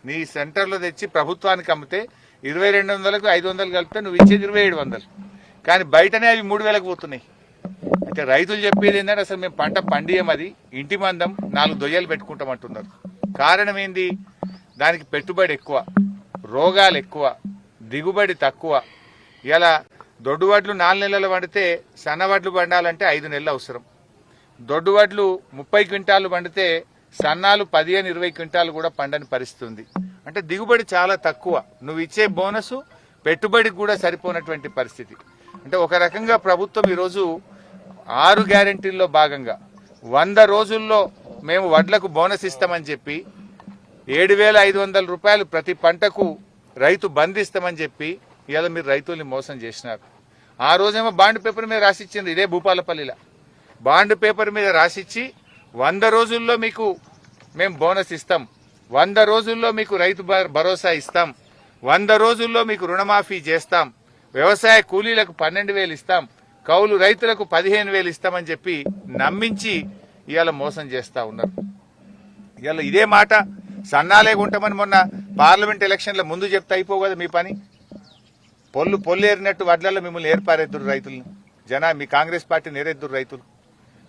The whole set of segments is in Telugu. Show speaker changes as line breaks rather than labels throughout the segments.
నీ సెంటర్లో తెచ్చి ప్రభుత్వానికి అమ్మితే 2200కు 500 కలిపితే నువ్వు ఇచ్చేది 2700. కానీ బయటనే అవి 3000కు పోతున్నాయి. అయితే రైతులు చెప్పేది ఏంటంటే అసలు మేము పంట పండియం, అది ఇంటి మందం 4 దొయ్యలు పెట్టుకుంటామంటున్నారు. కారణం ఏంది? దానికి పెట్టుబడి ఎక్కువ, రోగాలు ఎక్కువ, దిగుబడి తక్కువ. ఇలా దొడ్డు వడ్లు 4 నెలలు పండితే సన్న వడ్లు పండాలంటే 5 నెలలు అవసరం. దొడ్డు వడ్లు 30 క్వింటాలు పండితే సన్నాలు 15-20 క్వింటాలు కూడా పండని పరిస్థితి ఉంది. అంటే దిగుబడి చాలా తక్కువ, నువ్వు ఇచ్చే బోనసు పెట్టుబడికి కూడా సరిపోనటువంటి పరిస్థితి. అంటే ఒక రకంగా ప్రభుత్వం ఈరోజు 6 గ్యారెంటీల్లో భాగంగా 100 రోజుల్లో మేము వడ్లకు బోనస్ ఇస్తామని చెప్పి 7,500 రూపాయలు ప్రతి పంటకు రైతు బంధిస్తామని చెప్పి ఇవాళ మీరు రైతుల్ని మోసం చేసినారు. ఆ రోజేమో బాండ్ పేపర్ మీద రాసిచ్చింది, ఇదే భూపాలపల్లిలో బాండ్ పేపర్ మీద రాసిచ్చి 100 రోజుల్లో మీకు మేము బోనస్ ఇస్తాం, 100 రోజుల్లో మీకు రైతు భరోసా ఇస్తాం, 100 రోజుల్లో మీకు రుణమాఫీ చేస్తాం, వ్యవసాయ కూలీలకు 12,000 ఇస్తాం, కౌలు రైతులకు 15,000 ఇస్తామని చెప్పి నమ్మించి ఇవాళ మోసం చేస్తా ఉన్నారు. ఇవాళ ఇదే మాట సన్నాలే ఉంటామని మొన్న పార్లమెంట్ ఎలక్షన్ల ముందు చెప్తే అయిపో కదా మీ పని. పొల్లు ఏరినట్టు వడ్లలో మిమ్మల్ని ఏర్పారెద్దురు రైతులను, మీ కాంగ్రెస్ పార్టీని ఏరెద్దురు రైతులు.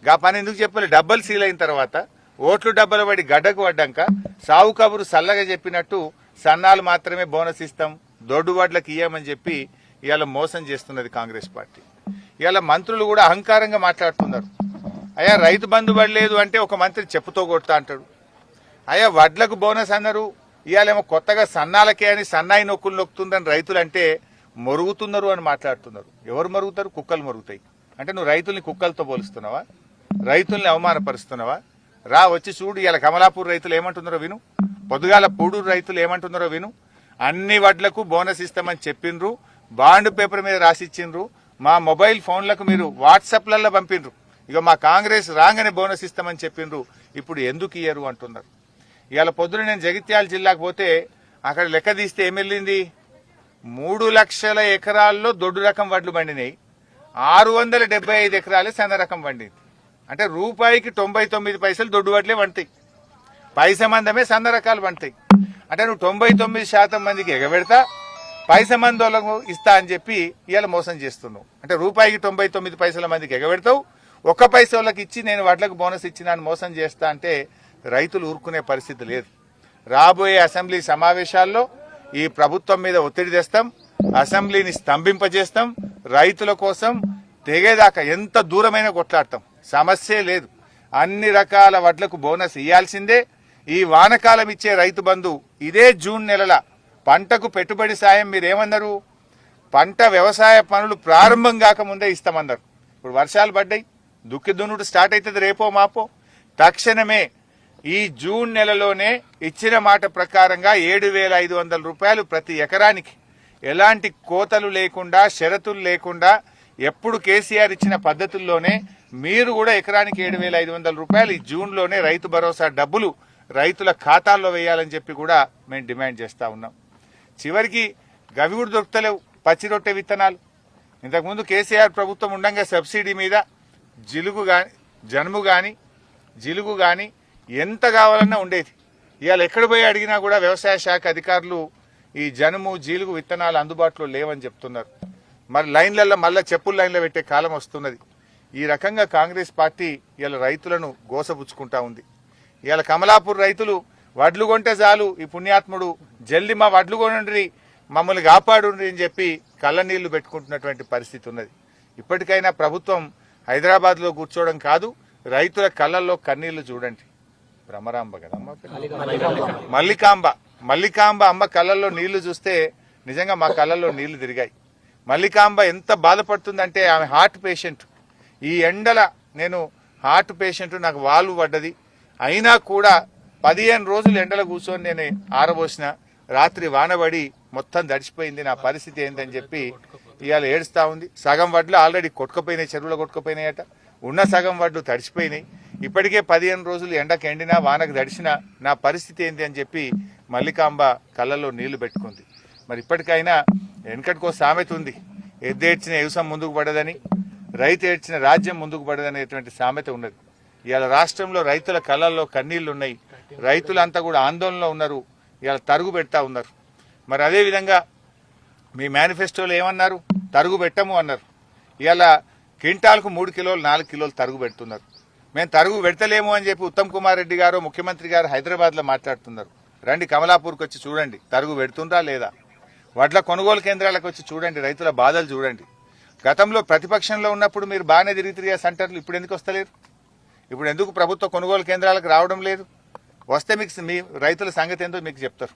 గా పని ఎందుకు చెప్పాలి? డబ్బలు సీల్ అయిన తర్వాత ఓట్లు డబ్బలు పడి గడ్డకు పడ్డాక సావు కబురు సల్లగా చెప్పినట్టు సన్నాలు మాత్రమే బోనస్ ఇస్తాం, దొడ్డు వడ్లకు ఇయ్యమని చెప్పి ఇవాళ మోసం చేస్తున్నది కాంగ్రెస్ పార్టీ. ఇవాళ మంత్రులు కూడా అహంకారంగా మాట్లాడుతున్నారు. అయ్యా రైతు బంధు పడలేదు అంటే ఒక మంత్రి చెప్పుతో కొడతా అంటాడు. అయ్యా వడ్లకు బోనస్ అన్నారు, ఇవాళేమో కొత్తగా సన్నాలకే అని సన్నాయి నొక్కులు నొక్కుతుందని రైతులు అంటే మొరుగుతున్నారు అని మాట్లాడుతున్నారు. ఎవరు మరుగుతారు? కుక్కలు మరుగుతాయి. అంటే నువ్వు రైతుల్ని కుక్కలతో పోలుస్తున్నావా? రైతుల్ని అవమానపరుస్తున్నావా? రా వచ్చి చూడు. ఇలా కమలాపూర్ రైతులు ఏమంటున్నారో విను, పొద్దుగాల పూడూరు రైతులు ఏమంటున్నారో విను. అన్ని వడ్లకు బోనస్ ఇస్తామని చెప్పిండ్రు, బాండ్ పేపర్ మీద రాసిచ్చిండ్రు, మా మొబైల్ ఫోన్లకు మీరు వాట్సాప్లలో పంపిండ్రు. ఇక మా కాంగ్రెస్ రాగానే బోనస్ ఇస్తామని చెప్పిండ్రు, ఇప్పుడు ఎందుకు ఇయ్యరు అంటున్నారు. ఇవాళ పొద్దున నేను జగిత్యాల జిల్లాకు పోతే అక్కడ లెక్క తీస్తే ఏమెళ్ళింది, 3 లక్షల ఎకరాల్లో దొడ్డు రకం వడ్లు పండినాయి, 675 ఎకరాలే సన్న రకం పండింది. అంటే రూపాయికి 99 పైసలు దొడ్డు వడ్లే పండుతాయి, పైస మందమే సన్న రకాలు పండుతాయి. అంటే నువ్వు 99% మందికి ఎగబెడతా పైస మందోళ్ళకు ఇస్తా అని చెప్పి ఇవాళ మోసం చేస్తున్నావు. అంటే రూపాయికి 99 పైసల మందికి ఎగబెడతావు, 1 పైసలకి ఇచ్చి నేను వడ్లకు బోనస్ ఇచ్చినా మోసం చేస్తా అంటే రైతులు ఊరుకునే పరిస్థితి లేదు. రాబోయే అసెంబ్లీ సమావేశాల్లో ఈ ప్రభుత్వం మీద ఒత్తిడి తెస్తాం, అసెంబ్లీని స్తంభింపజేస్తాం, రైతుల కోసం తెగేదాకా ఎంత దూరమైనా కొట్లాడతాం, సమస్యే లేదు. అన్ని రకాల వడ్లకు బోనస్ ఇయ్యాల్సిందే. ఈ వానకాలం ఇచ్చే రైతు బంధు ఇదే జూన్ నెలల పంటకు పెట్టుబడి సాయం మీరేమన్నారు, పంట వ్యవసాయ పనులు ప్రారంభం కాకముందే ఇస్తామన్నారు. ఇప్పుడు వర్షాలు పడ్డాయి, దుక్కి దున్నుడు స్టార్ట్ అవుతుంది రేపో మాపో. తక్షణమే ఈ జూన్ నెలలోనే ఇచ్చిన మాట ప్రకారంగా 7,500 రూపాయలు ప్రతి ఎకరానికి, ఎలాంటి కోతలు లేకుండా షరతులు లేకుండా ఎప్పుడు కేసీఆర్ ఇచ్చిన పద్ధతుల్లోనే మీరు కూడా ఎకరానికి 7,500 రూపాయలు ఈ జూన్లోనే రైతు భరోసా డబ్బులు రైతుల ఖాతాల్లో వేయాలని చెప్పి కూడా మేము డిమాండ్ చేస్తా ఉన్నాం. చివరికి గవి కూడా దొరుకుతలేవు పచ్చి రొట్టె విత్తనాలు. ఇంతకుముందు కేసీఆర్ ప్రభుత్వం ఉండగా సబ్సిడీ మీద జిలుగు గాని ఎంత కావాలన్నా ఉండేది. ఇవాళ ఎక్కడ పోయి అడిగినా కూడా వ్యవసాయ శాఖ అధికారులు ఈ జనుము జీలుగు విత్తనాలు అందుబాటులో లేవని చెప్తున్నారు. మరి లైన్లలో మళ్ళీ చెప్పుల లైన్లో పెట్టే కాలం వస్తున్నది. ఈ రకంగా కాంగ్రెస్ పార్టీ ఇవాళ రైతులను గోసపుచ్చుకుంటా ఉంది. ఇవాళ కమలాపూర్ రైతులు వడ్లు కొంటే చాలు ఈ పుణ్యాత్ముడు జల్ది మా వడ్లు కొనండి, మమ్మల్ని కాపాడుండ్రి అని చెప్పి కళ్ళ నీళ్లు పెట్టుకుంటున్నటువంటి పరిస్థితి ఉన్నది. ఇప్పటికైనా ప్రభుత్వం హైదరాబాద్లో కూర్చోవడం కాదు, రైతుల కళ్ళల్లో కన్నీళ్లు చూడండి. భ్రమరాంబ కదమ్మ, మల్లికాంబ అమ్మ కళ్ళల్లో నీళ్లు చూస్తే నిజంగా మా కళ్ళల్లో నీళ్లు తిరిగాయి. మల్లికాంబ ఎంత బాధపడుతుందంటే ఆమె హార్ట్ పేషెంట్. ఈ ఎండల నేను హార్ట్ పేషెంట్, నాకు వాల్వ్ పడ్డది, అయినా కూడా 15 రోజులు ఎండలో కూర్చొని నేను ఆరబోసిన, రాత్రి వానబడి మొత్తం దడిచిపోయింది, నా పరిస్థితి ఏందని చెప్పి ఇవాళ ఏడుస్తా ఉంది. సగం వడ్లు ఆల్రెడీ కొట్టుకుపోయినాయి, చెరువులో కొట్టుకుపోయినాయట, ఉన్న సగం వడ్లు తడిచిపోయినాయి. ఇప్పటికే 15 రోజులు ఎండకు ఎండినా వానకు దడిచినా నా పరిస్థితి ఏంటి అని చెప్పి మల్లికాంబ కళ్ళల్లో నీళ్లు పెట్టుకుంది. మరి ఇప్పటికైనా వెనకటికో సామెత ఉంది, ఎద్దేడ్చిన వ్యవసాయం ముందుకు పడదని, రైతు ఏడ్చిన రాజ్యం ముందుకు పడదనేటువంటి సామెత ఉన్నది. ఇవాళ రాష్ట్రంలో రైతుల కళ్ళల్లో కన్నీళ్లున్నాయి, రైతులంతా కూడా ఆందోళనలో ఉన్నారు. ఇలా తరుగు పెడతా ఉన్నారు. మరి అదేవిధంగా మీ మేనిఫెస్టోలో ఏమన్నారు? తరుగు పెట్టము అన్నారు. ఇలా క్వింటాల్కు 3 కిలోలు 4 కిలోలు తరుగు పెడుతున్నారు. మేము తరుగు పెడతలేము అని చెప్పి ఉత్తమ్ కుమార్ రెడ్డి గారు ముఖ్యమంత్రి గారు హైదరాబాద్లో మాట్లాడుతున్నారు. రండి కమలాపూర్కి వచ్చి చూడండి తరుగు పెడుతుండ్రా లేదా. వడ్ల కొనుగోలు కేంద్రాలకు వచ్చి చూడండి, రైతుల బాధలు చూడండి. గతంలో ప్రతిపక్షంలో ఉన్నప్పుడు మీరు బాగానే తిరిగి సెంటర్లు, ఇప్పుడు ఎందుకు వస్తలేరు? ఇప్పుడు ఎందుకు ప్రభుత్వ కొనుగోలు కేంద్రాలకు రావడం లేదు? వస్తే మీకు మీ రైతుల సంగతి ఏందో మీకు చెప్తారు,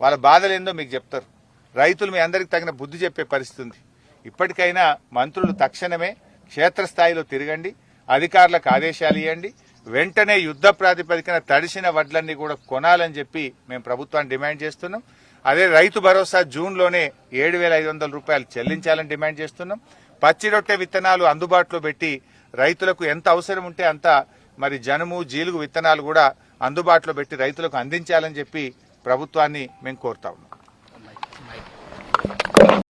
వాళ్ళ బాధలు ఏందో మీకు చెప్తారు. రైతులు మీ అందరికి తగిన బుద్ధి చెప్పే పరిస్థితి ఉంది. ఇప్పటికైనా మంత్రులు తక్షణమే క్షేత్రస్థాయిలో తిరగండి, అధికారులకు ఆదేశాలు ఇవ్వండి, వెంటనే యుద్ధ ప్రాతిపదికన తడిసిన వడ్లన్నీ కూడా కొనాలని చెప్పి మేము ప్రభుత్వాన్ని డిమాండ్ చేస్తున్నాం. అదే రైతు భరోసా జూన్లోనే 7,500 రూపాయలు చెల్లించాలని డిమాండ్ చేస్తున్నాం. పచ్చి రొట్టె విత్తనాలు అందుబాటులో పెట్టి రైతులకు ఎంత అవసరం ఉంటే అంత మరి జనుము జీలుగు విత్తనాలు కూడా అందుబాటులో పెట్టి రైతులకు అందించాలని చెప్పి ప్రభుత్వాన్ని మేము కోరుతా ఉన్నాం.